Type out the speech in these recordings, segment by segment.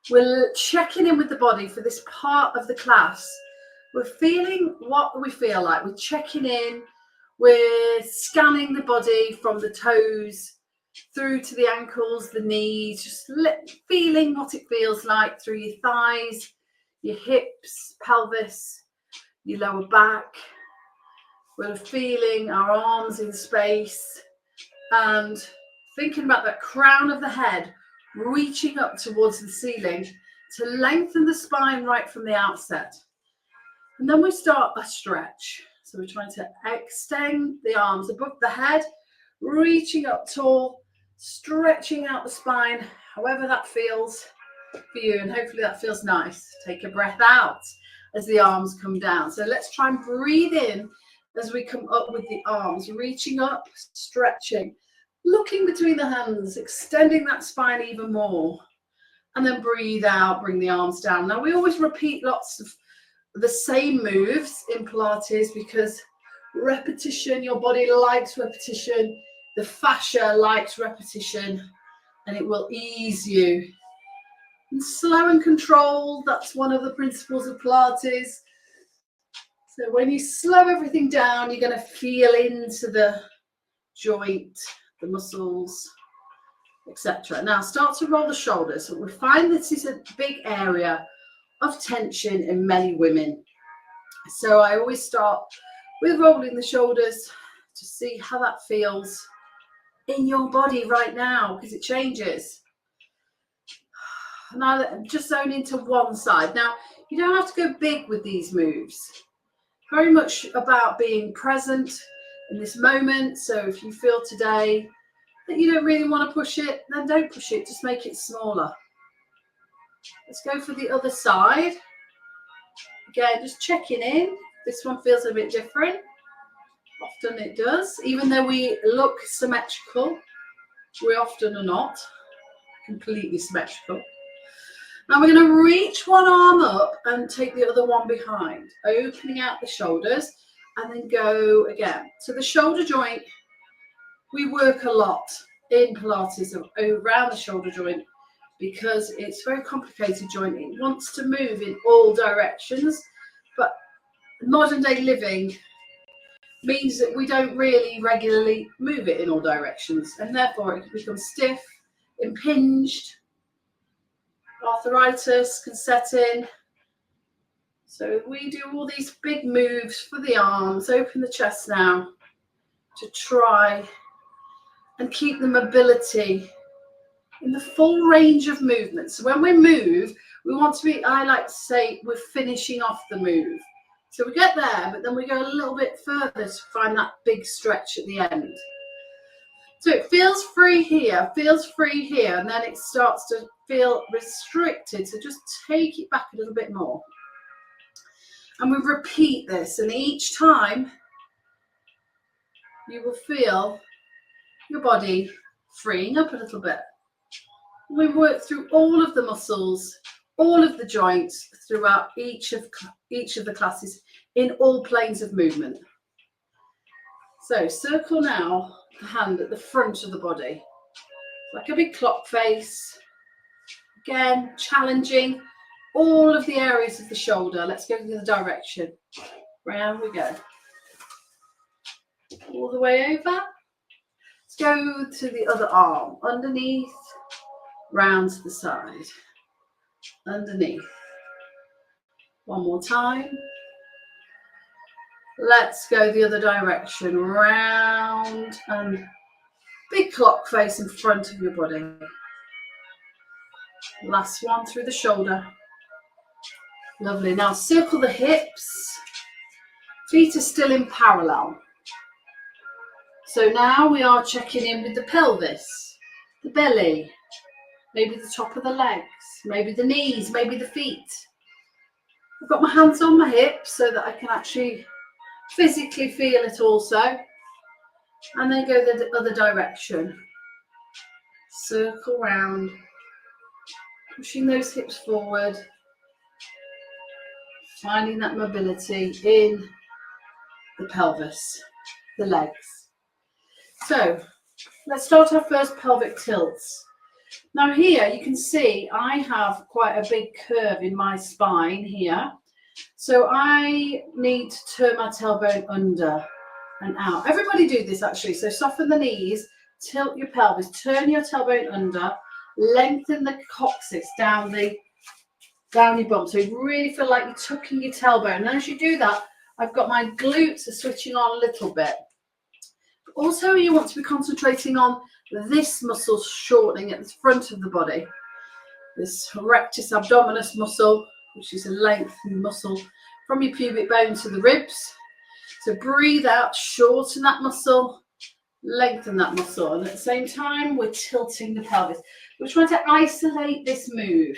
We're checking in with the body for this part of the class. We're feeling what we feel like. We're checking in. We're scanning the body from the toes through to the ankles, the knees, just feeling what it feels like through your thighs, your hips, pelvis, your lower back. We're feeling our arms in space and thinking about the crown of the head reaching up towards the ceiling to lengthen the spine right from the outset. And then we start a stretch. So we're trying to extend the arms above the head, reaching up tall, stretching out the spine, however that feels for you, and hopefully that feels nice. Take a breath out as the arms come down. So let's try and breathe in as we come up with the arms, reaching up, stretching, looking between the hands, extending that spine even more, and then breathe out, bring the arms down. Now we always repeat lots of the same moves in Pilates because repetition, your body likes repetition, the fascia likes repetition, and it will ease you. And slow and controlled, that's one of the principles of Pilates. So when you slow everything down, you're going to feel into the joint, the muscles, etc. Now start to roll the shoulders. So we find this is a big area of tension in many women. So I always start with rolling the shoulders to see how that feels in your body right now, because it changes. Now just zone into one side. Now you don't have to go big with these moves. Very much about being present in this moment. So if you feel today that you don't really want to push it, then don't push it, just make it smaller. Let's go for the other side. Again, just checking in. This one feels a bit different. Often it does. Even though we look symmetrical, we often are not completely symmetrical. Now we're going to reach one arm up and take the other one behind, opening out the shoulders, and then go again. So the shoulder joint, we work a lot in Pilates around the shoulder joint because it's a very complicated joint. It wants to move in all directions, but modern day living means that we don't really regularly move it in all directions, and therefore it can become stiff, impinged. Arthritis can set in. So we do all these big moves for the arms. Open the chest now to try and keep the mobility in the full range of movement. So when we move, we want to be, I like to say, we're finishing off the move. So we get there, but then we go a little bit further to find that big stretch at the end. So it feels free here, and then it starts to feel restricted. So just take it back a little bit more. And we repeat this, and each time you will feel your body freeing up a little bit. We work through all of the muscles, all of the joints throughout each of the classes in all planes of movement. So circle now the hand at the front of the body, like a big clock face. Again, challenging all of the areas of the shoulder. Let's go the other direction. Round we go. All the way over. Let's go to the other arm. Underneath, round to the side. Underneath. One more time. Let's go the other direction. Round and big clock face in front of your body. Last one through the shoulder. Lovely. Now circle the hips. Feet are still in parallel. So now we are checking in with the pelvis, the belly, maybe the top of the legs, maybe the knees, maybe the feet. I've got my hands on my hips so that I can actually physically feel it also. And then go the other direction. Circle round, pushing those hips forward, finding that mobility in the pelvis, the legs. So let's start our first pelvic tilts. Now here you can see I have quite a big curve in my spine here. So I need to turn my tailbone under and out. Everybody do this actually. So soften the knees, tilt your pelvis, turn your tailbone under, lengthen the coccyx down your bum. So you really feel like you're tucking your tailbone. And as you do that, I've got my glutes are switching on a little bit. Also, you want to be concentrating on this muscle shortening at the front of the body. This rectus abdominis muscle, which is a lengthened muscle from your pubic bone to the ribs. So breathe out, shorten that muscle, lengthen that muscle. And at the same time, we're tilting the pelvis. We're trying to isolate this move.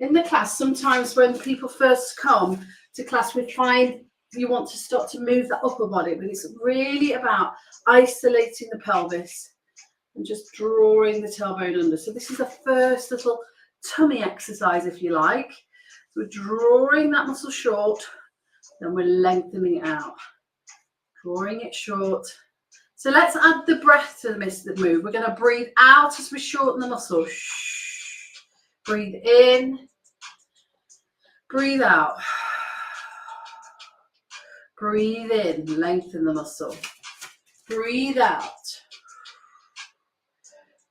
In the class, sometimes when people first come to class, we find you want to start to move that upper body, but it's really about isolating the pelvis and just drawing the tailbone under. So this is the first little tummy exercise, if you like. So we're drawing that muscle short, then we're lengthening it out, drawing it short. So let's add the breath to the move. We're going to breathe out as we shorten the muscle. Breathe in, breathe out. Breathe in, lengthen the muscle. Breathe out.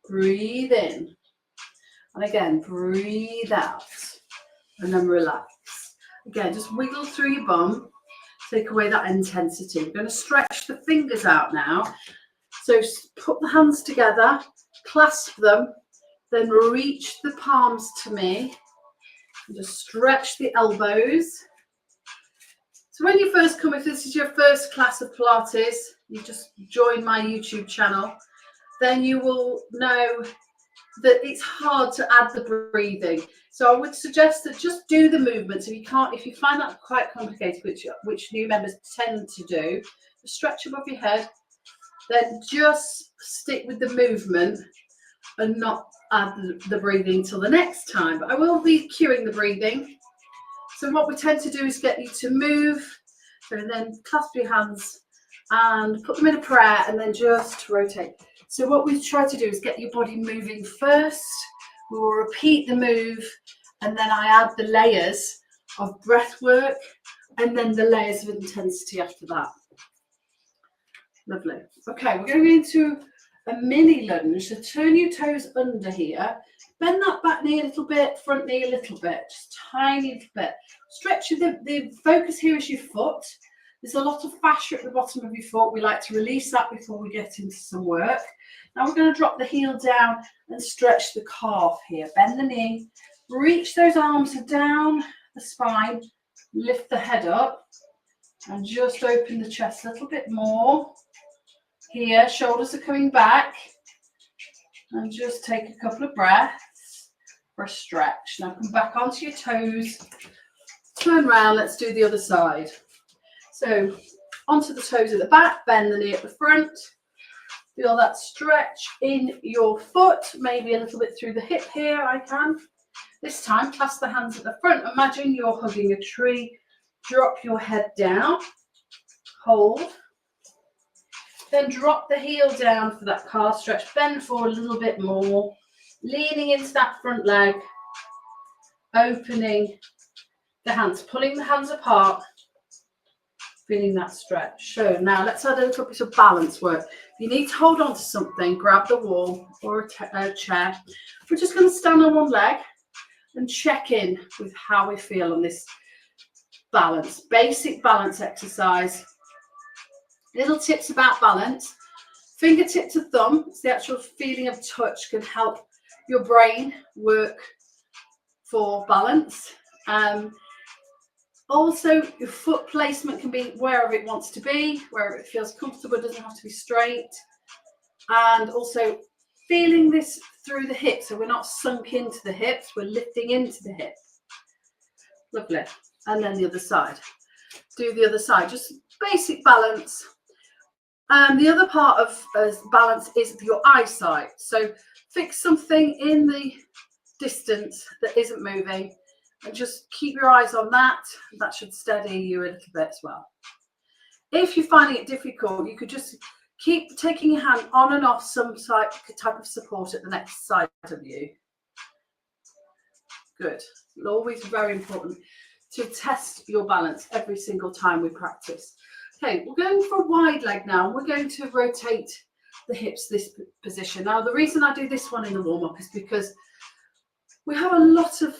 Breathe in. And again, breathe out. And then relax. Again, just wiggle through your bum. Take away that intensity. We're going to stretch the fingers out now. So put the hands together, clasp them, then reach the palms to me. And just stretch the elbows. So when you first come, if this is your first class of Pilates, you just joined my YouTube channel, then you will know that it's hard to add the breathing. So I would suggest that just do the movements. If you find that quite complicated, which new members tend to do, stretch above your head, then just stick with the movement and not add the breathing till the next time. But I will be cueing the breathing. So what we tend to do is get you to move, and then clasp your hands and put them in a prayer and then just rotate. So what we try to do is get your body moving first. We will repeat the move, and then I add the layers of breath work and then the layers of intensity after that. Lovely. Okay, we're going into a mini lunge. So turn your toes under here. Bend that back knee a little bit, front knee a little bit, just tiny little bit. Stretch the focus here is your foot. There's a lot of fascia at the bottom of your foot. We like to release that before we get into some work. Now we're going to drop the heel down and stretch the calf here. Bend the knee, reach those arms down the spine, lift the head up, and just open the chest a little bit more. Here, shoulders are coming back. And just take a couple of breaths for a stretch. Now come back onto your toes. Turn around, let's do the other side. So onto the toes at the back, bend the knee at the front. Feel that stretch in your foot, maybe a little bit through the hip here, I can. This time, clasp the hands at the front. Imagine you're hugging a tree. Drop your head down. Hold. Then drop the heel down for that calf stretch. Bend forward a little bit more. Leaning into that front leg. Opening the hands. Pulling the hands apart. Feeling that stretch. So now let's add a little bit of balance work. If you need to hold on to something, grab the wall or a chair. We're just going to stand on one leg and check in with how we feel on this balance. Basic balance exercise. Little tips about balance. Fingertip to thumb, it's the actual feeling of touch, can help your brain work for balance. Also, your foot placement can be wherever it wants to be, wherever it feels comfortable, it doesn't have to be straight. And also feeling this through the hips, so we're not sunk into the hips, we're lifting into the hips. Lovely. And then the other side. Do the other side, just basic balance. And the other part of balance is your eyesight. So fix something in the distance that isn't moving and just keep your eyes on that. That should steady you a little bit as well. If you're finding it difficult, you could just Keep taking your hand on and off some type of support at the next side of you. Good. Always very important to test your balance every single time we practice. Okay, we're going for a wide leg now. We're going to rotate the hips this position. Now, the reason I do this one in the warm-up is because we have a lot of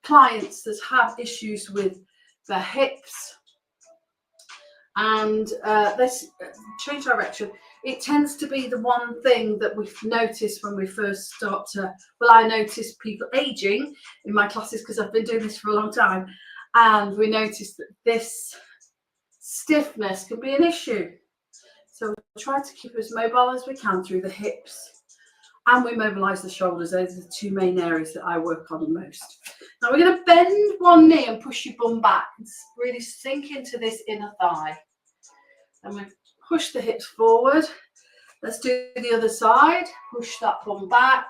clients that have issues with their hips, and let's change direction. It tends to be the one thing that we've noticed when we first start to, well, I notice people aging in my classes because I've been doing this for a long time, and we notice that this stiffness can be an issue. So we try to keep as mobile as we can through the hips, and we mobilize the shoulders. Those are the two main areas that I work on the most. Now we're going to bend one knee and push your bum back and really sink into this inner thigh. And we push the hips forward. Let's do the other side. Push that bum back,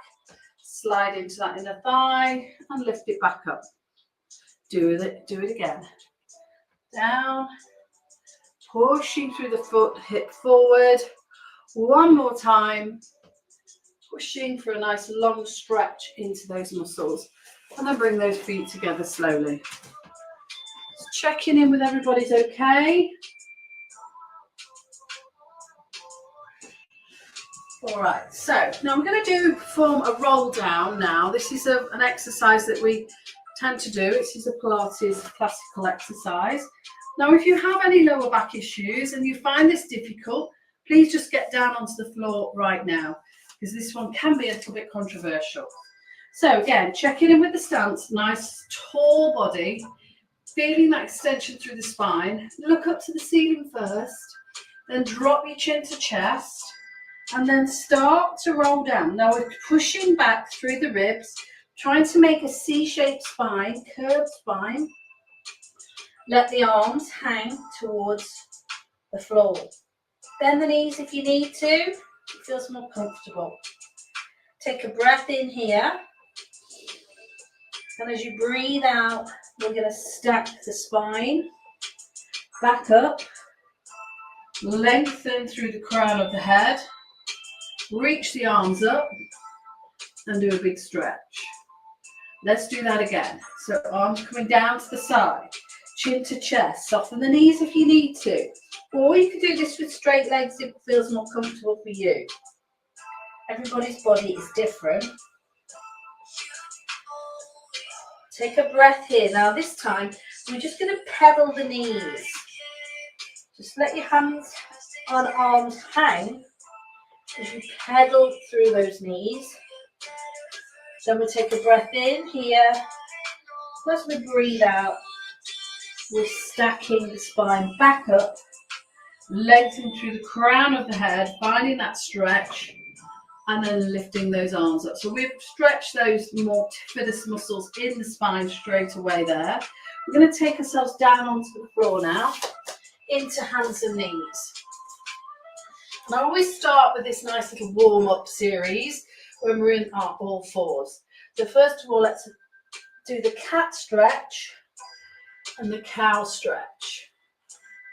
slide into that inner thigh and lift it back up. Do it again. Down, pushing through the foot, hip forward. One more time. Pushing for a nice long stretch into those muscles. And then bring those feet together slowly. Just checking in with everybody's okay. All right, so now we're going to perform a roll down now. This is an exercise that we tend to do. This is a Pilates classical exercise. Now, if you have any lower back issues and you find this difficult, please just get down onto the floor right now, because this one can be a little bit controversial. So again, checking in with the stance, nice tall body, feeling that extension through the spine. Look up to the ceiling first, then drop your chin to chest, and then start to roll down. Now we're pushing back through the ribs, trying to make a C-shaped spine, curved spine. Let the arms hang towards the floor. Bend the knees if you need to. It feels more comfortable. Take a breath in here. And as you breathe out, we're going to stack the spine back up, lengthen through the crown of the head, reach the arms up, and do a big stretch. Let's do that again. So arms coming down to the side, chin to chest, soften the knees if you need to. Or you can do this with straight legs if it feels more comfortable for you. Everybody's body is different. Take a breath here. Now this time, we're just going to pedal the knees. Just let your hands on arms hang as you pedal through those knees. Then we'll take a breath in here. As we breathe out, we're stacking the spine back up, lengthening through the crown of the head, finding that stretch, and then lifting those arms up. So we've stretched those more fittest muscles in the spine straight away there. We're going to take ourselves down onto the floor now, into hands and knees. And I always start with this nice little warm-up series when we're in our all fours. So first of all, let's do the cat stretch and the cow stretch.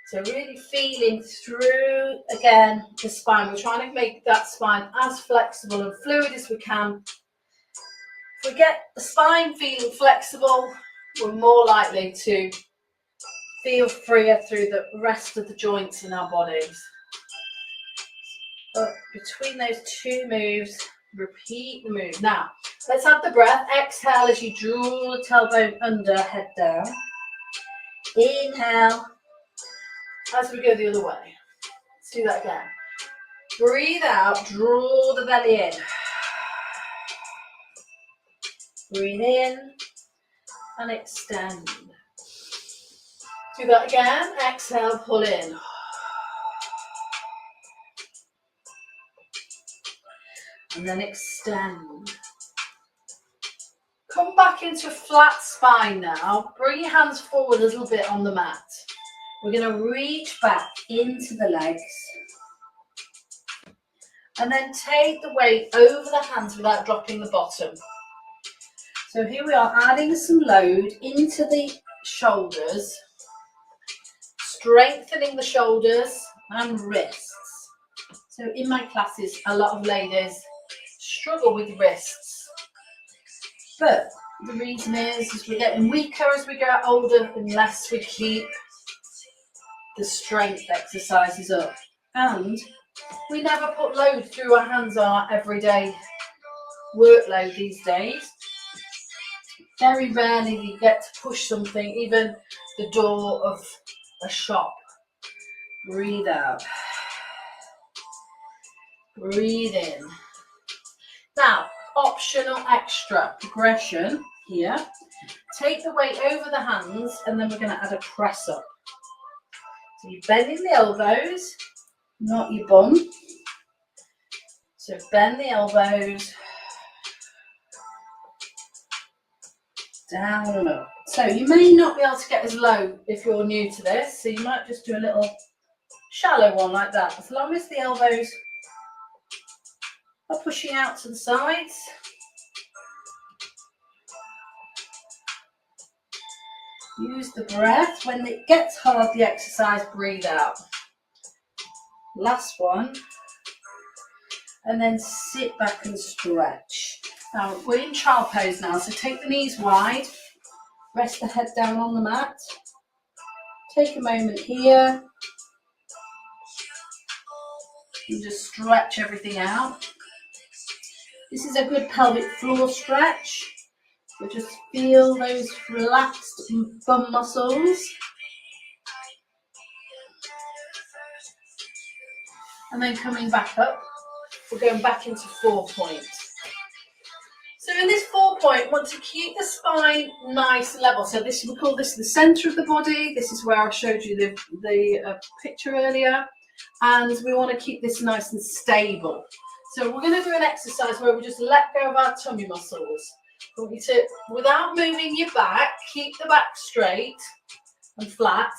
So really feeling through, again, the spine. We're trying to make that spine as flexible and fluid as we can. If we get the spine feeling flexible, we're more likely to feel freer through the rest of the joints in our bodies. But between those two moves, repeat the move. Now, let's have the breath. Exhale as you draw the tailbone under, head down. Inhale. As we go the other way. Let's do that again. Breathe out, draw the belly in. Breathe in and extend. Do that again. Exhale, pull in. And then extend. Come back into a flat spine now. Bring your hands forward a little bit on the mat. We're going to reach back into the legs and then take the weight over the hands without dropping the bottom. So here we are, adding some load into the shoulders, strengthening the shoulders and wrists. So in my classes, a lot of ladies struggle with wrists, but the reason is we're getting weaker as we get older unless we keep the strength exercises up. And we never put load through our hands on our everyday workload these days. Very rarely you get to push something, even the door of a shop. Breathe out. Breathe in. Now, optional extra progression here. Take the weight over the hands and then we're going to add a press up. So you're bending the elbows, not your bum. So bend the elbows, down and up. So you may not be able to get as low if you're new to this, so you might just do a little shallow one like that. As long as the elbows are pushing out to the sides. Use the breath. When it gets hard, the exercise, breathe out. Last one. And then sit back and stretch. Now, we're in child pose now, so take the knees wide. Rest the head down on the mat. Take a moment here. And just stretch everything out. This is a good pelvic floor stretch. So just feel those relaxed bum muscles. And then coming back up, we're going back into 4 point. So in this 4 point, want to keep the spine nice and level. So this, we call this the center of the body. This is where I showed you the picture earlier. And we want to keep this nice and stable. So we're going to do an exercise where we just let go of our tummy muscles. We want you to, without moving your back, keep the back straight and flat,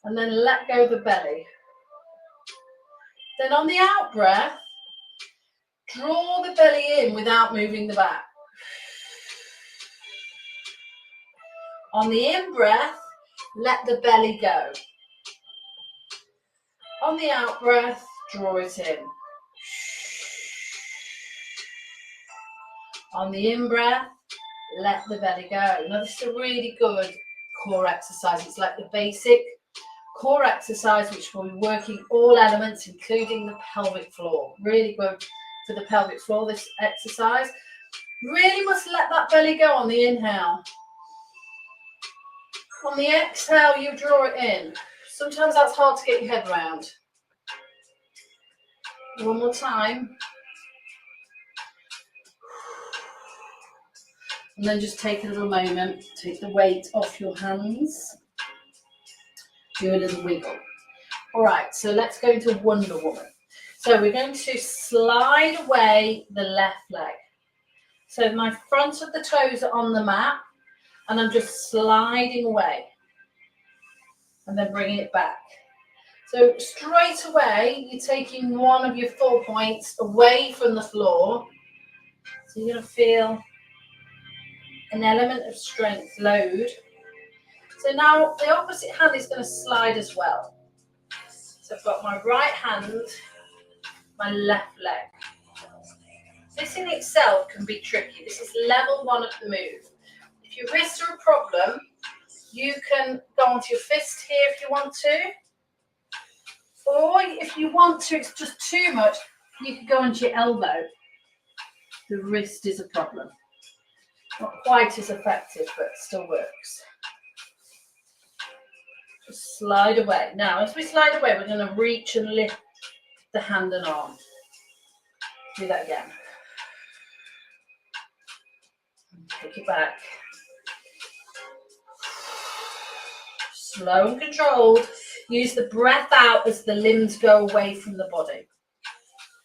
and then let go of the belly. Then on the out breath, draw the belly in without moving the back. On the in breath, let the belly go. On the out breath, draw it in. On the in breath, let the belly go. Now this is a really good core exercise. It's like the basic core exercise which will be working all elements including the pelvic floor. Really good for the pelvic floor, this exercise. Really must let that belly go on the inhale. On the exhale, you draw it in. Sometimes that's hard to get your head around. One more time. And then just take a little moment, take the weight off your hands. Do a little wiggle. All right, so let's go into Wonder Woman. So we're going to slide away the left leg. So my front of the toes are on the mat, and I'm just sliding away. And then bringing it back. So straight away, you're taking one of your 4 points away from the floor. So you're going to feel an element of strength load. So now the opposite hand is going to slide as well. So I've got my right hand, my left leg. This in itself can be tricky. This is level 1 of the move. If your wrists are a problem, you can go onto your fist here if you want to. Or if you want to, it's just too much, you can go onto your elbow. The wrist is a problem. Not quite as effective, but still works. Just slide away. Now, as we slide away, we're going to reach and lift the hand and arm. Do that again. Take it back. Slow and controlled. Use the breath out as the limbs go away from the body.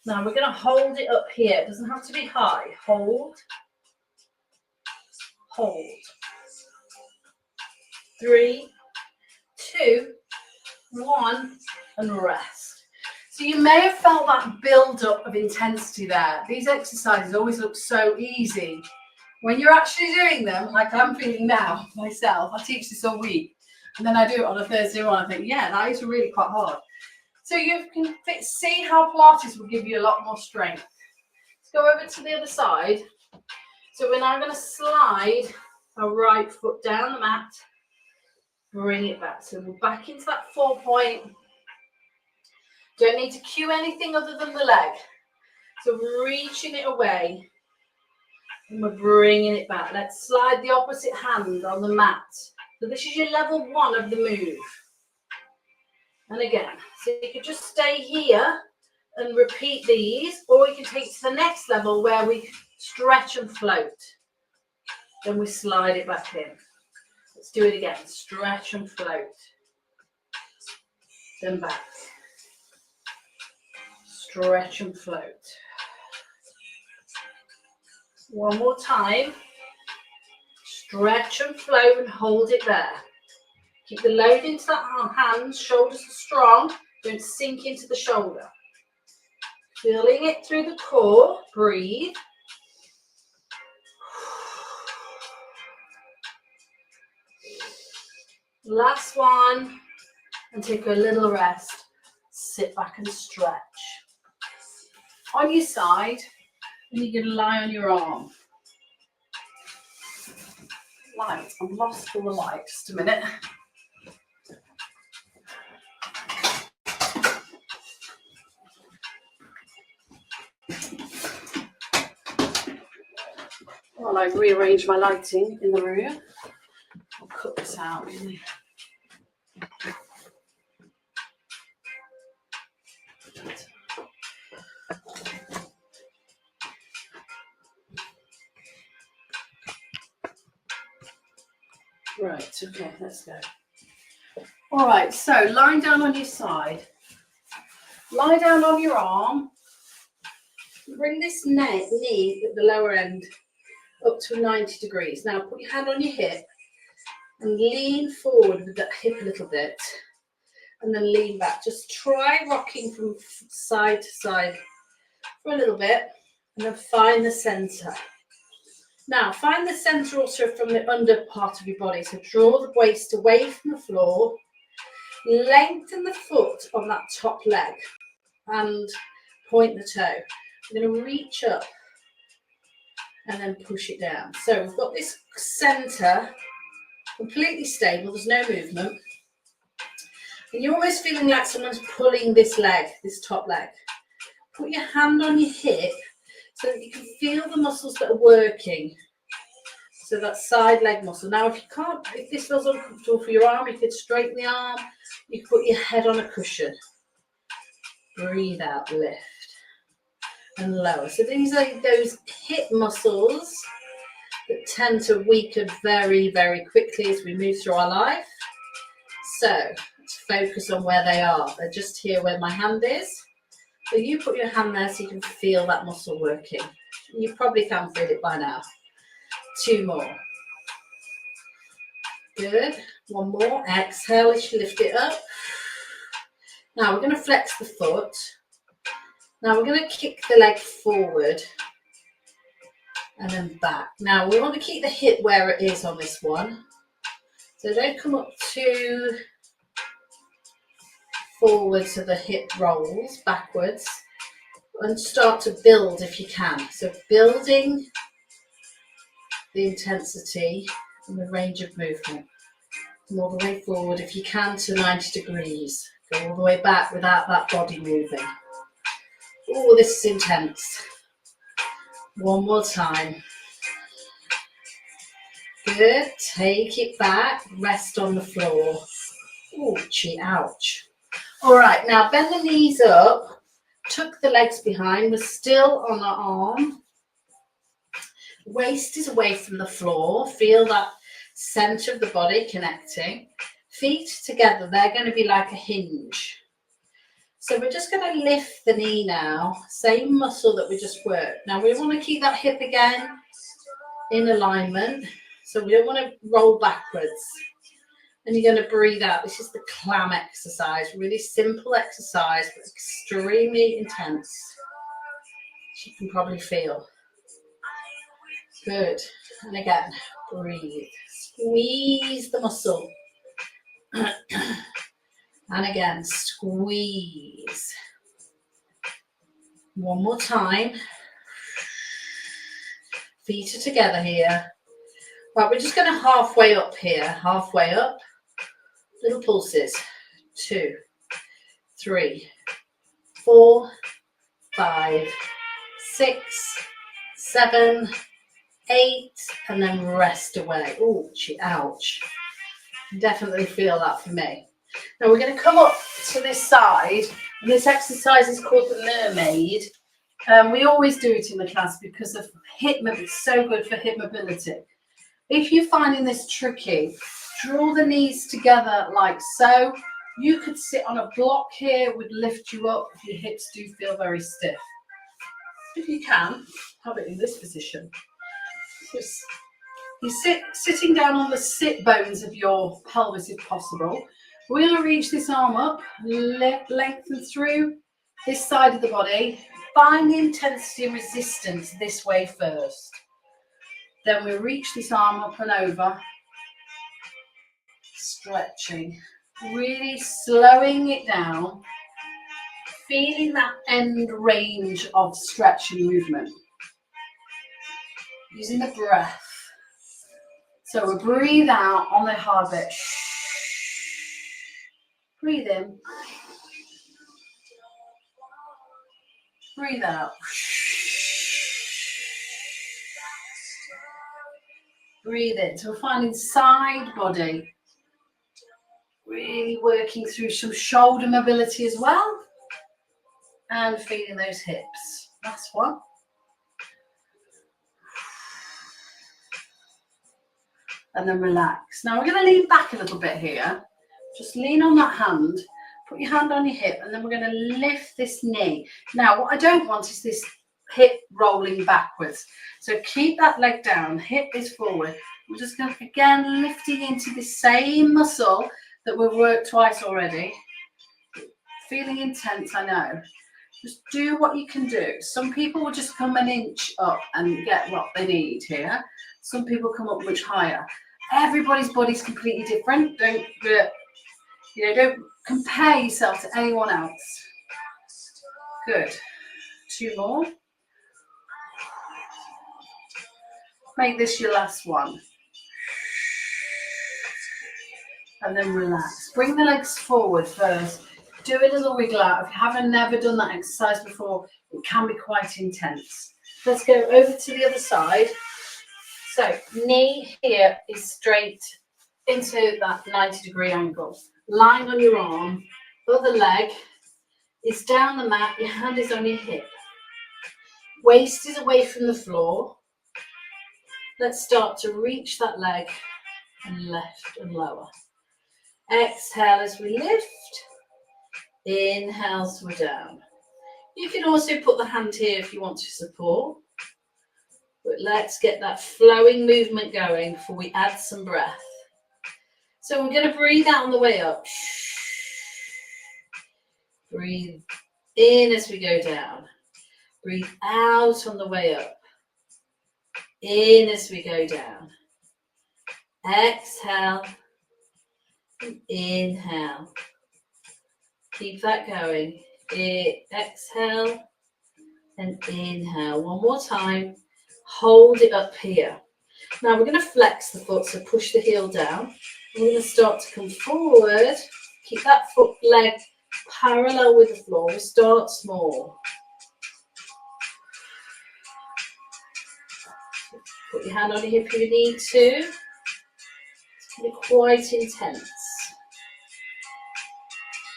Now, we're going to hold it up here. It doesn't have to be high. Hold. Hold. 3, 2, 1, and rest. So you may have felt that build-up of intensity there. These exercises always look so easy. When you're actually doing them, like I'm feeling now myself, I teach this all week, and then I do it on a Thursday morning, I think, yeah, that is really quite hard. So you can see how Pilates will give you a lot more strength. Let's go over to the other side. So we're now going to slide our right foot down the mat, bring it back. So we're back into that 4 point. Don't need to cue anything other than the leg. So we're reaching it away and we're bringing it back. Let's slide the opposite hand on the mat. So this is your level 1 of the move. And again, so you could just stay here and repeat these, or you can take it to the next level where we stretch and float. Then we slide it back in. Let's do it again. Stretch and float. Then back. Stretch and float. One more time. Stretch and float and hold it there. Keep the load into that hands, shoulders are strong. Don't sink into the shoulder. Feeling it through the core. Breathe. Last one. And take a little rest. Sit back and stretch. On your side, and you're going to lie on your arm. Light. I've lost all the light. Just a minute. While I rearrange my lighting in the room, I'll cut this out really. Right, okay, let's go. All right, so lying down on your side. Lie down on your arm. Bring this knee at the lower end up to 90 degrees. Now put your hand on your hip and lean forward with that hip a little bit. And then lean back. Just try rocking from side to side for a little bit. And then find the centre. Now find the centre also from the under part of your body. So draw the waist away from the floor. Lengthen the foot on that top leg. And point the toe. I'm going to reach up and then push it down. So we've got this centre completely stable. There's no movement. And you're almost feeling like someone's pulling this leg, this top leg. Put your hand on your hip so that you can feel the muscles that are working. So that side leg muscle. Now, if this feels uncomfortable for your arm, you could straighten the arm. You could put your head on a cushion. Breathe out, lift and lower. So these are those hip muscles that tend to weaken very, very quickly as we move through our life. So let's focus on where they are. They're just here where my hand is. So you put your hand there so you can feel that muscle working. You probably can feel it by now. 2 more. Good. 1 more. Exhale as you lift it up. Now we're going to flex the foot. Now we're going to kick the leg forward and then back. Now we want to keep the hip where it is on this one. So don't come up too forward so the hip rolls backwards, and start to build if you can. So building the intensity and the range of movement. Come all the way forward if you can to 90 degrees. Go all the way back without that body moving. Oh, this is intense. 1 more time. Good. Take it back. Rest on the floor. Ouch. All right, now bend the knees up. Tuck the legs behind. We're still on our arm. Waist is away from the floor. Feel that centre of the body connecting. Feet together. They're going to be like a hinge. So we're just going to lift the knee now. Same muscle that we just worked. Now we want to keep that hip again in alignment. So we don't want to roll backwards. And you're going to breathe out. This is the clam exercise. Really simple exercise, but extremely intense. As you can probably feel. Good. And again, breathe. Squeeze the muscle. And again, squeeze. One more time. Feet are together here. Right, we're just going to halfway up here. Halfway up. Little pulses. 2, 3, 4, 5, 6, 7, 8, and then rest away. Oh, ouch. Definitely feel that for me. Now we're going to come up to this side, and this exercise is called the mermaid. We always do it in the class because of hip mobility. It's so good for hip mobility. If you're finding this tricky, draw the knees together like so. You could sit on a block here, would lift you up if your hips do feel very stiff. If you can, have it in this position. Just, you're sitting down on the sit bones of your pelvis if possible. We're going to reach this arm up, lengthen through this side of the body. Find the intensity and resistance this way first. Then we reach this arm up and over. Stretching. Really slowing it down. Feeling that end range of stretch and movement. Using the breath. So we'll breathe out on the hard bit. Breathe in. Breathe out. Breathe in. So we're finding side body. Really working through some shoulder mobility as well. And feeling those hips. Last one. And then relax. Now we're going to lean back a little bit here. Just lean on that hand. Put your hand on your hip, and then we're going to lift this knee. Now, what I don't want is this hip rolling backwards. So keep that leg down, hip is forward. We're just going to, again, lifting into the same muscle that we've worked twice already. Feeling intense, I know. Just do what you can do. Some people will just come an inch up and get what they need here. Some people come up much higher. Everybody's body's completely different. Don't compare yourself to anyone else. Good. 2 more. Make this your last one. And then relax. Bring the legs forward first. Do a little wiggle out. If you haven't never done that exercise before, it can be quite intense. Let's go over to the other side. So knee here is straight into that 90-degree angle. Lying on your arm, other leg is down the mat, your hand is on your hip. Waist is away from the floor. Let's start to reach that leg and lift and lower. Exhale as we lift. Inhale as we're down. You can also put the hand here if you want to support. But let's get that flowing movement going before we add some breath. So we're going to breathe out on the way up. Breathe in as we go down. Breathe out on the way up. In as we go down. Exhale. And inhale. Keep that going. Exhale and inhale. One more time. Hold it up here. Now we're going to flex the foot, so push the heel down. We're going to start to come forward. Keep that foot leg parallel with the floor. We start small. Put your hand on your hip if you need to. It's going to be quite intense.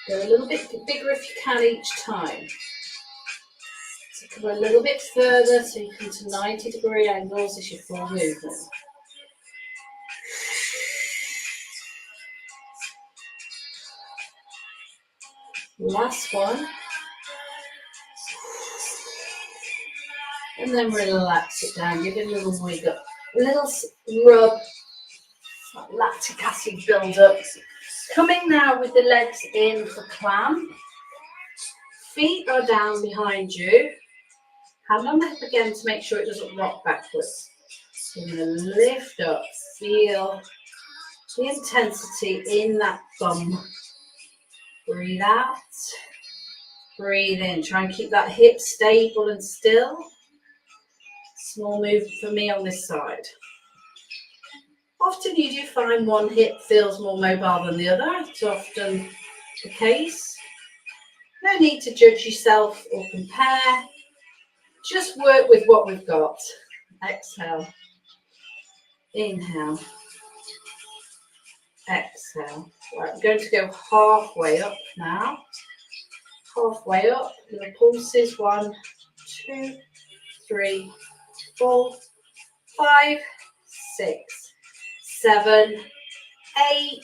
Go a little bit bigger if you can each time. So come a little bit further so you come to 90-degree angles as your full movement. Last one. And then relax it down. Give it a little wiggle. A little rub. Lactic acid build up. Coming now with the legs in for clam. Feet are down behind you. Hand on the hip again to make sure it doesn't rock backwards. So you're going to lift up. Feel the intensity in that bum. Breathe out. Breathe in. Try and keep that hip stable and still. Small move for me on this side. Often you do find one hip feels more mobile than the other. It's often the case. No need to judge yourself or compare. Just work with what we've got. Exhale. Inhale. Exhale. Right, I'm going to go halfway up now. Halfway up. The pulses. 1, 2, 3, 4, 5, 6, 7, 8,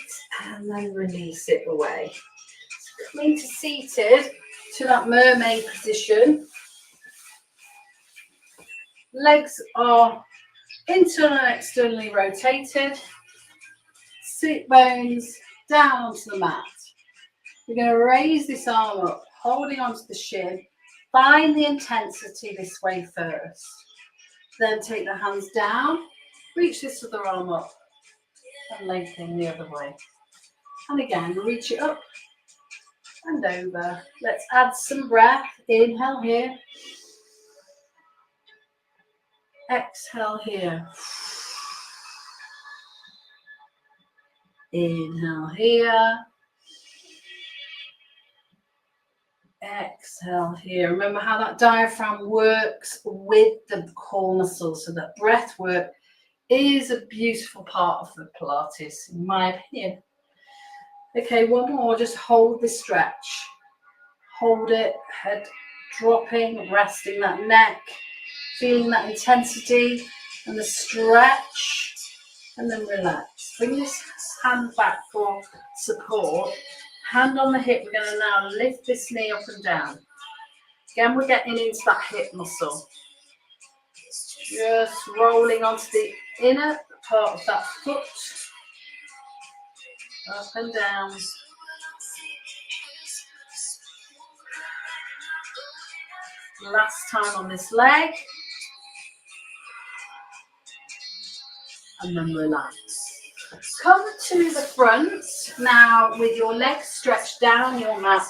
and then release it away. So coming to seated to that mermaid position. Legs are internally and externally rotated. Sit bones down onto the mat. We're going to raise this arm up, holding onto the shin. Find the intensity this way first. Then take the hands down, reach this other arm up, and lengthen the other way. And again, reach it up and over. Let's add some breath. Inhale here. Exhale here. Inhale here. Exhale here. Remember how that diaphragm works with the core muscles. So that breath work is a beautiful part of the Pilates, in my opinion. Okay, one more. Just hold this stretch. Hold it, head dropping, resting that neck, feeling that intensity and the stretch, and then relax. Bring this hand back for support. Hand on the hip. We're going to now lift this knee up and down. Again, we're getting into that hip muscle. Just rolling onto the inner part of that foot. Up and down. Last time on this leg. And then relax. Come to the front now with your legs stretched down your mat.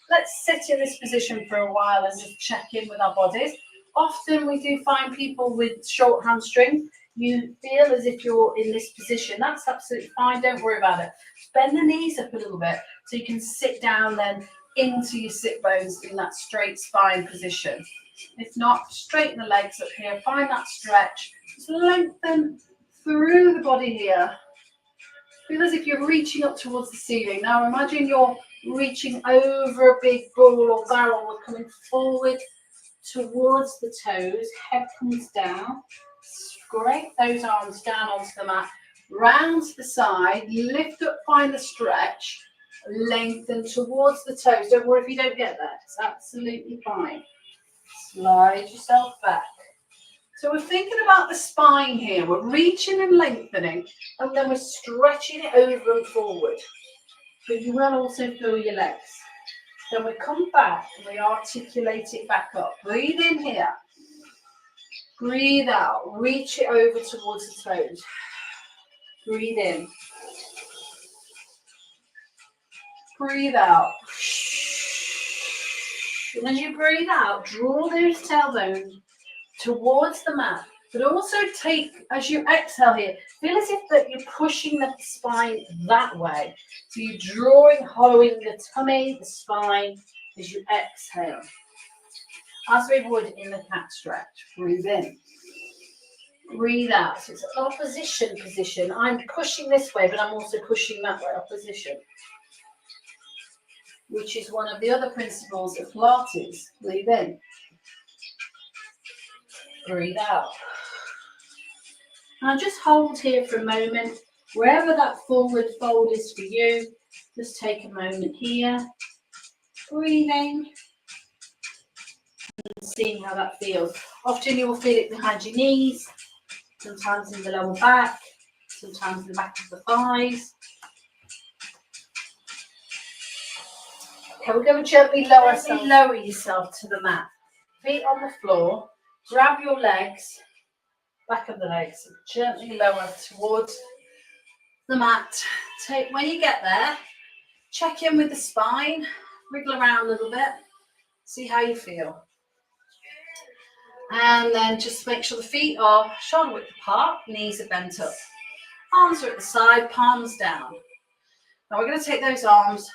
Let's sit in this position for a while and just check in with our bodies. Often we do find people with short hamstrings. You feel as if you're in this position. That's absolutely fine. Don't worry about it. Bend the knees up a little bit so you can sit down then into your sit bones in that straight spine position. If not, straighten the legs up here. Find that stretch. Just lengthen through the body here. Feel as if you're reaching up towards the ceiling. Now imagine you're reaching over a big bull or barrel or coming forward towards the toes. Head comes down. Scrape those arms down onto the mat. Round to the side. Lift up, find the stretch. Lengthen towards the toes. Don't worry if you don't get there. It's absolutely fine. Slide yourself back. So we're thinking about the spine here. We're reaching and lengthening, and then we're stretching it over and forward. But you will also feel your legs. Then we come back and we articulate it back up. Breathe in here. Breathe out. Reach it over towards the toes. Breathe in. Breathe out. And as you breathe out, draw those tailbones towards the mat, but also take, as you exhale here, feel as if that you're pushing the spine that way. So you're drawing, hollowing the tummy, the spine, as you exhale. As we would in the cat stretch. Breathe in. Breathe out. So it's an opposition position. I'm pushing this way, but I'm also pushing that way, opposition. Which is one of the other principles of Pilates. Breathe in. Breathe out. Now just hold here for a moment. Wherever that forward fold is for you, just take a moment here. Breathing. And seeing how that feels. Often you will feel it behind your knees, sometimes in the lower back, sometimes in the back of the thighs. Okay, we're going to gently lower yourself to the mat. Feet on the floor. Grab your legs, back of the legs, gently lower towards the mat. When you get there, Check in with the spine, wriggle around a little bit, see how you feel. And then just make sure the feet are shoulder width apart, knees are bent up. Arms are at the side, palms down. Now we're going to take those arms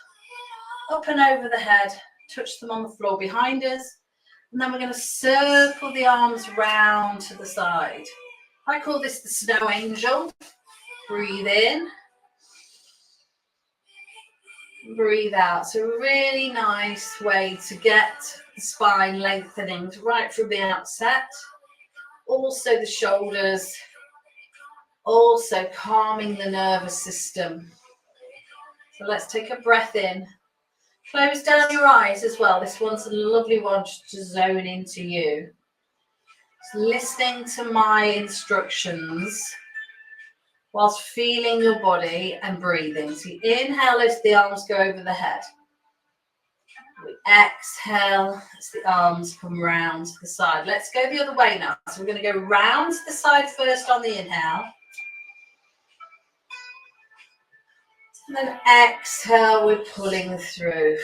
up and over the head, touch them on the floor behind us, and then we're going to circle the arms round to the side. I call this the snow angel. Breathe in. Breathe out. So a really nice way to get the spine lengthening right from the outset. Also the shoulders. Also calming the nervous system. So let's take a breath in. Close down your eyes as well. This one's a lovely one to zone into you. Just listening to my instructions whilst feeling your body and breathing. So you inhale as the arms go over the head. We exhale as the arms come round to the side. Let's go the other way now. So we're going to go round to the side first on the inhale. And then exhale, we're pulling through.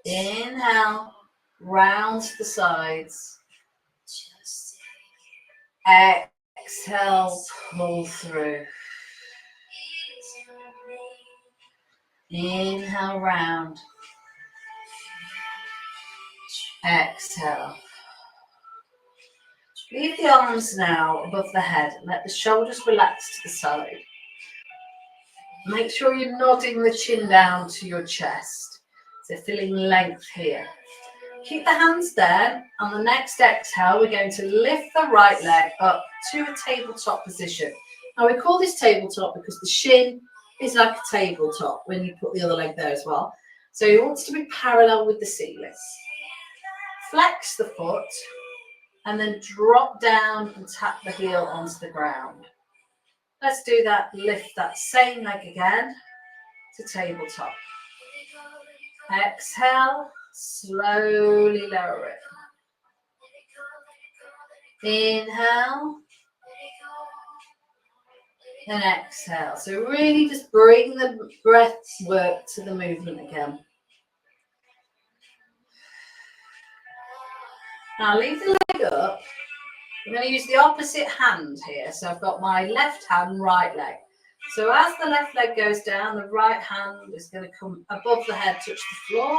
Inhale, round to the sides. Exhale, pull through. Inhale, round. Exhale. Leave the arms now above the head and let the shoulders relax to the side. Make sure you're nodding the chin down to your chest. So feeling length here. Keep the hands there. On the next exhale, we're going to lift the right leg up to a tabletop position. Now we call this tabletop because the shin is like a tabletop when you put the other leg there as well. So it wants to be parallel with the ceiling. Flex the foot and then drop down and tap the heel onto the ground. Let's do that. Lift that same leg again to tabletop. Exhale, slowly lower it. Inhale. And exhale. So really just bring the breath work to the movement again. Now leave the leg up. I'm going to use the opposite hand here. So I've got my left hand, right leg. So as the left leg goes down, the right hand is going to come above the head, touch the floor.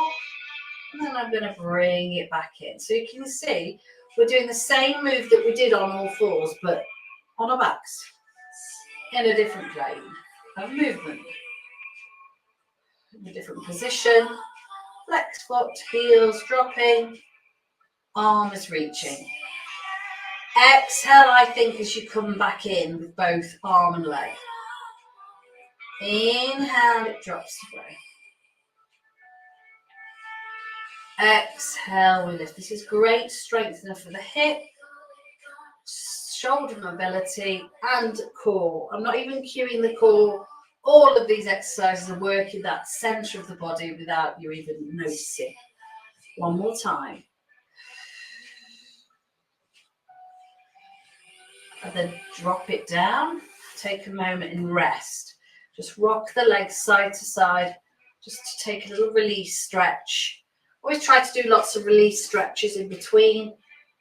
And then I'm going to bring it back in. So you can see we're doing the same move that we did on all fours, but on our backs. In a different plane of movement. In a different position. Flex foot, heels dropping. Arm is reaching. Exhale, I think, as you come back in with both arm and leg. Inhale, it drops away. Exhale, we lift. This is great strengthener for the hip, shoulder mobility, and core. I'm not even cueing the core. All of these exercises are working that center of the body without you even noticing. One more time. And then drop it down. Take a moment and rest. Just rock the legs side to side, just to take a little release stretch. Always try to do lots of release stretches in between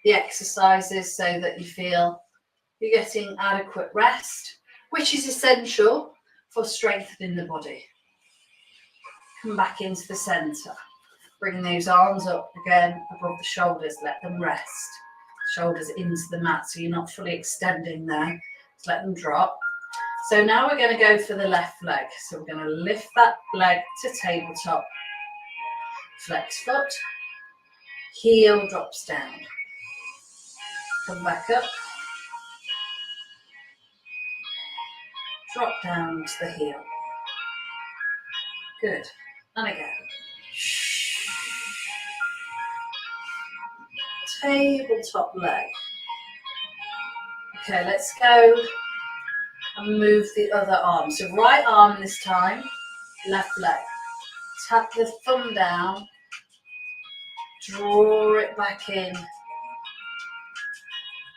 the exercises so that you feel you're getting adequate rest, which is essential for strengthening the body. Come back into the center. Bring those arms up again above the shoulders. Let them rest. Shoulders into the mat so you're not fully extending there. Just let them drop. So now we're going to go for the left leg. So we're going to lift that leg to tabletop. Flex foot. Heel drops down. Come back up. Drop down to the heel. Good. And again. Tabletop leg. Okay, let's go and move the other arm. So right arm this time, left leg. Tap the thumb down, draw it back in.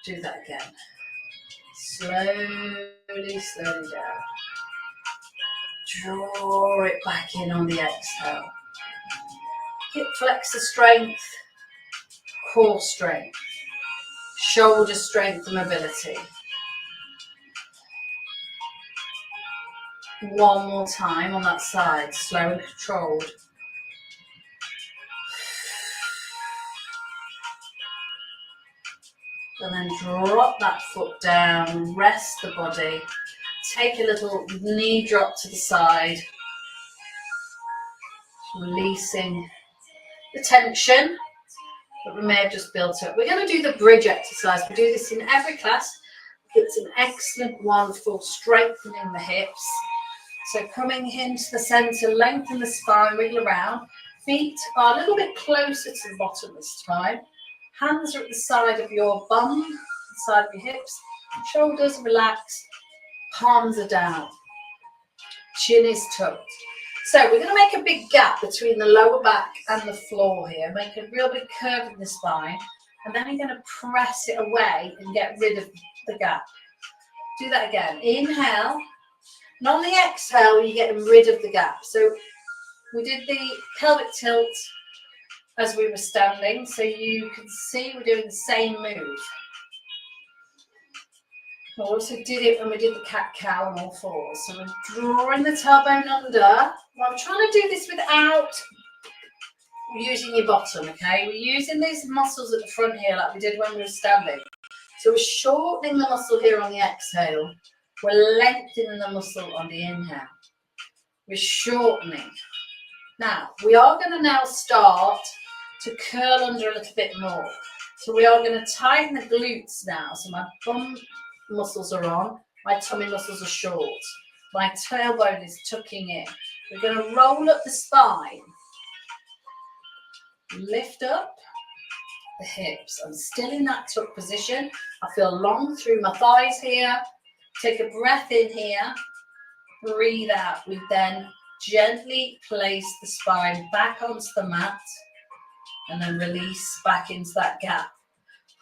Do that again. Slowly, slowly down. Draw it back in on the exhale. Hip flexor strength, core strength, shoulder strength and mobility. One more time on that side, slow and controlled. And then drop that foot down, rest the body. Take a little knee drop to the side, releasing the tension that we may have just built up. We're going to do the bridge exercise. We do this in every class. It's an excellent one for strengthening the hips. So coming into the centre, lengthen the spine, wiggle around. Feet are a little bit closer to the bottom this time. Hands are at the side of your bum, the side of your hips. Shoulders relaxed, palms are down. Chin is tucked. So we're going to make a big gap between the lower back and the floor here. Make a real big curve in the spine. And then we're going to press it away and get rid of the gap. Do that again. Inhale. And on the exhale, you're getting rid of the gap. So we did the pelvic tilt as we were standing. So you can see we're doing the same move. We also did it when we did the cat-cow on all fours. So we're drawing the tailbone under. Well, I'm trying to do this without using your bottom, okay? We're using these muscles at the front here like we did when we were standing. So we're shortening the muscle here on the exhale. We're lengthening the muscle on the inhale. We're shortening. Now, we are going to now start to curl under a little bit more. So we are going to tighten the glutes now. So my bum muscles are on, my tummy muscles are short. My tailbone is tucking in. We're going to roll up the spine. Lift up the hips. I'm still in that tuck position. I feel long through my thighs here. Take a breath in here. Breathe out. We then gently place the spine back onto the mat and then release back into that gap.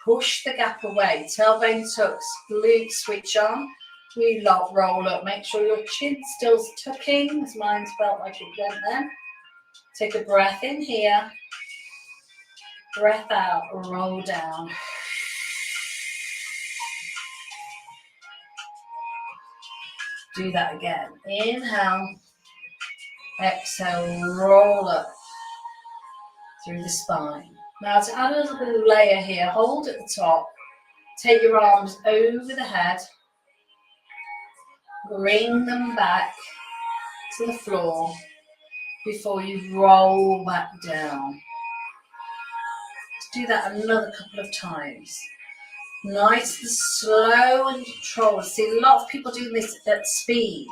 Push the gap away. Tailbone tucks, glutes switch on. We roll up. Make sure your chin still's tucking, as mine's felt like it went then. Take a breath in here. Breath out, roll down. Do that again. Inhale. Exhale, roll up through the spine. Now to add a little bit of layer here, hold at the top. Take your arms over the head. Bring them back to the floor before you roll back down. Let's do that another couple of times. Nice and slow and controlled. I see a lot of people doing this at speed.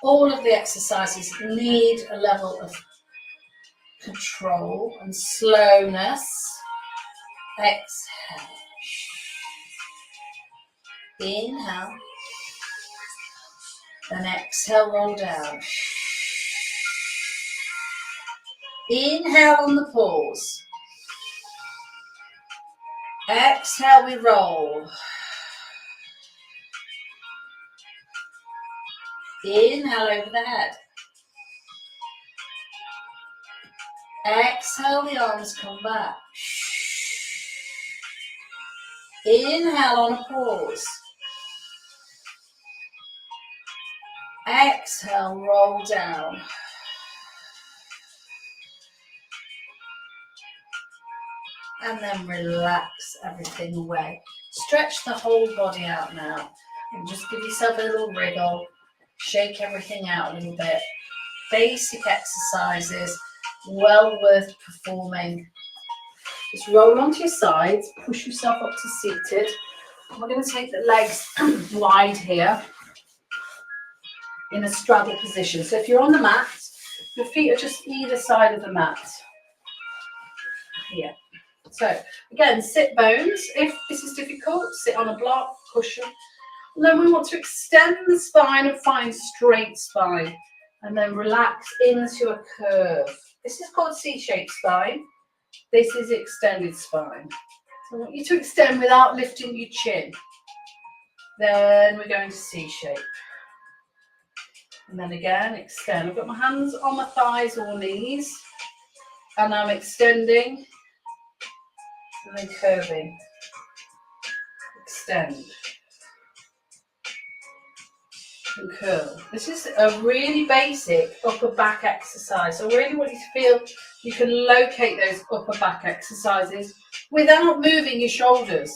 All of the exercises need a level of control and slowness. Exhale. Inhale. Then exhale, roll down. Inhale on the pause. Exhale, we roll. Inhale over the head. Exhale, the arms come back. Inhale on a pause. Exhale, roll down. And then relax everything away. Stretch the whole body out now. And just give yourself a little wriggle. Shake everything out a little bit. Basic exercises, well worth performing. Just roll onto your sides, push yourself up to seated. We're going to take the legs wide here in a straddle position. So if you're on the mat, your feet are just either side of the mat. Here. So again, sit bones. If this is difficult, sit on a block, cushion. And then we want to extend the spine and find straight spine. And then relax into a curve. This is called C-shaped spine. This is extended spine. So I want you to extend without lifting your chin. Then we're going to C-shape. And then again, extend. I've got my hands on my thighs or knees, and I'm extending and then curving. Extend and curl. This is a really basic upper back exercise. So I really want you to feel you can locate those upper back exercises without moving your shoulders.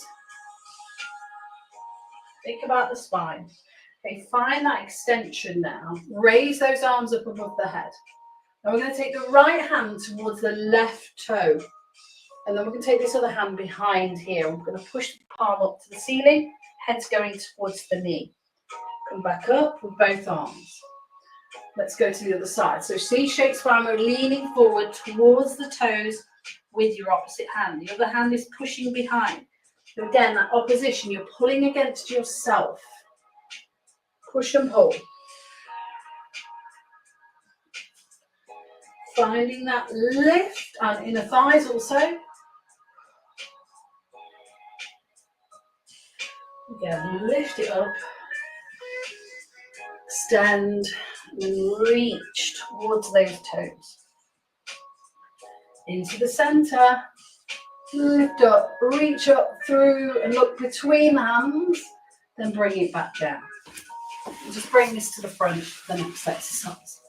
Think about the spine. Okay, find that extension now. Raise those arms up above the head. Now we're going to take the right hand towards the left toe. And then we're going to take this other hand behind here. We're going to push the palm up to the ceiling. Head's going towards the knee. Come back up with both arms. Let's go to the other side. So C-shaped spine, we're leaning forward towards the toes with your opposite hand. The other hand is pushing behind. So again, that opposition, you're pulling against yourself. Push and pull. Finding that lift and inner thighs also. Again, lift it up. Extend and reach towards those toes. Into the center. Lift up, reach up through and look between the hands. Then bring it back down. And just bring this to the front for the next exercise.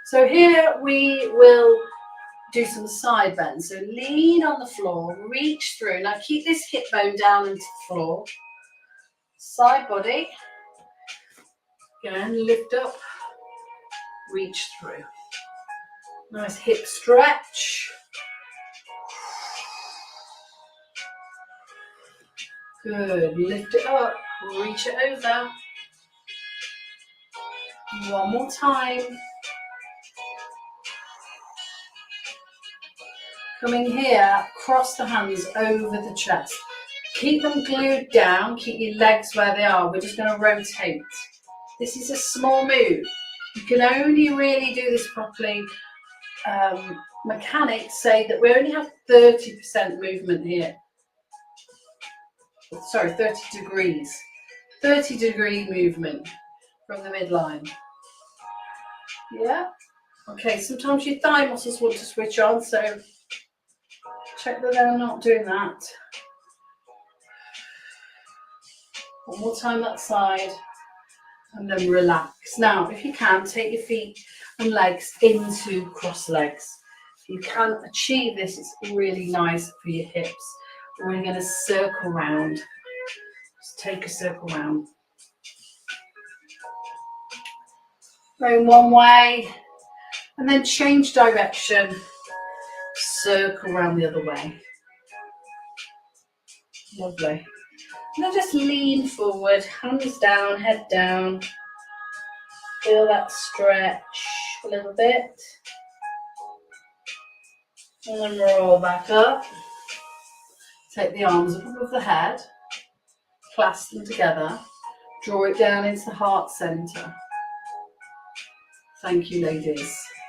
So here we will do some side bends. So lean on the floor, reach through. Now keep this hip bone down into the floor. Side body. Again, lift up, reach through. Nice hip stretch. Good. Lift it up, reach it over. One more time. Coming here, cross the hands over the chest. Keep them glued down, keep your legs where they are. We're just going to rotate. This is a small move. You can only really do this properly. Mechanics say that we only have 30% movement here. Sorry, 30 degrees. 30-degree movement from the midline. Yeah? Okay, sometimes your thigh muscles want to switch on, so check that they're not doing that. One more time that side. And then relax. Now, if you can, take your feet and legs into cross legs. If you can achieve this, it's really nice for your hips. We're going to circle round. Just take a circle round. Going one way, and then change direction. Circle round the other way. Lovely. And then just lean forward, hands down, head down. Feel that stretch a little bit. And then roll back up. Take the arms up above the head. Clasp them together. Draw it down into the heart centre. Thank you, ladies.